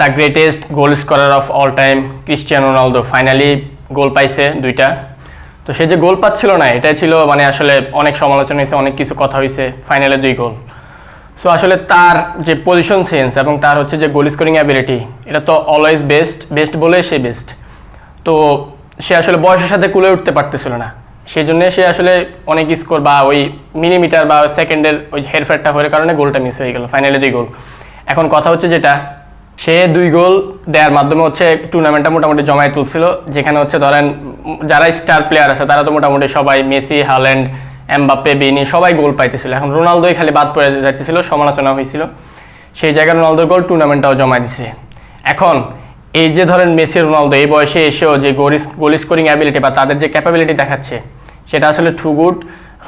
The greatest goal scorer of all time Cristiano Ronaldo finally goal পাইছে 2টা। তো সে যে গোল পাচ্ছিল না, এটাই ছিল মানে আসলে অনেক সমালোচনা হয়েছে, অনেক কিছু কথা হয়েছে, ফাইনালে 2 গোল। সো আসলে তার যে পজিশন সেন্স এবং তার হচ্ছে যে গোল স্কোরিং অ্যাবিলিটি, এটা তো অলওয়েজ বেস্ট বলে সে বেস্ট। তো সে আসলে বয়সের সাথে কুলে উঠতে পারতেছিল না, সেই জন্য সে আসলে অনেক স্কোর বা ওই মিলিমিটার বা সেকেন্ডের ওই হেরফেরটা হওয়ার কারণে গোলটা মিস হয়ে গেল, ফাইনালে 2 গোল। এখন কথা হচ্ছে যেটা, সে 2 গোল দেওয়ার মাধ্যমে হচ্ছে টুর্নামেন্টটা মোটামুটি জমায়ে তুলছিল, যেখানে হচ্ছে ধরেন যারা স্টার প্লেয়ার আছে তারা তো মোটামুটি সবাই, মেসি, হাল্যান্ড, এমবাপ্পে, বিনি সবাই গোল পাইতেছিল। এখন রোনালদোই খালি বাদ পড়ে যাচ্ছিল, সমালোচনা হয়েছিল, সেই জায়গায় রোনালদোর গোল টুর্নামেন্টটাও জমায় দিছে। এখন এই যে ধরেন মেসি, রোনালদো এই বয়সে এসেও যে গোল স্কোরিং অ্যাবিলিটি বা তাদের যে ক্যাপাবিলিটি দেখাচ্ছে, সেটা আসলে টু গুড।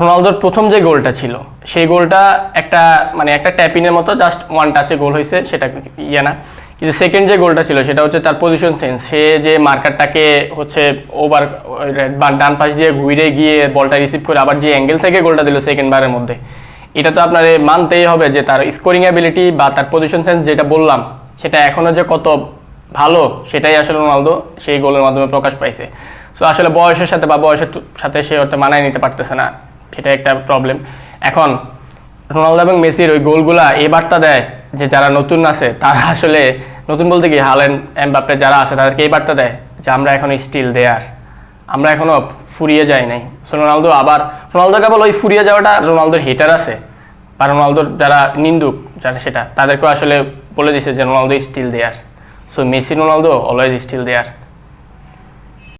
রোনালদোর প্রথম যে গোলটা ছিল, সেই গোলটা একটা মানে একটা ট্যাপিনের মতো, জাস্ট ওয়ান টাচে গোল হয়েছে, সেটা ইয়ে না। কিন্তু সেকেন্ড যে গোলটা ছিল সেটা হচ্ছে তার পজিশন সেন্স, সে যে মার্কারটাকে হচ্ছে ওভার ডান পাশ দিয়ে ঘুরে গিয়ে বলটা রিসিভ করে আবার যে অ্যাঙ্গেল থেকে গোলটা দিল সেকেন্ড বারের মধ্যে, এটা তো আপনার মানতেই হবে যে তার স্কোরিং অ্যাবিলিটি বা তার পজিশন সেন্স যেটা বললাম, সেটা এখনও যে কত ভালো, সেটাই আসলে রোনালদো সেই গোলের মাধ্যমে প্রকাশ পাইছে। সো আসলে বয়সের সাথে বা বয়সের সাথে সে হয়তো মানায় নিতে পারতেছে না, সেটা একটা প্রবলেম। এখন রোনালদো এবং মেসির ওই গোলগুলা এই বার্তা দেয় যে যারা নতুন আছে তারা আসলে, নতুন বলতে কি হাল্যান্ড, এমবাপ্পে যারা আছে তাদেরকে এই বার্তা দেয় যে আমরা এখনো স্টিল দেয়ার, আমরা এখনো ফুরিয়ে যাই নাই। সো রোনালদো কেবল ওই ফুরিয়ে যাওয়াটা, রোনালদোর হিটার আছে বা রোনালদোর যারা নিন্দুক যারা, সেটা তাদেরকেও আসলে বলে দিছে যে Ronaldo still there. So Messi, Ronaldo always still there.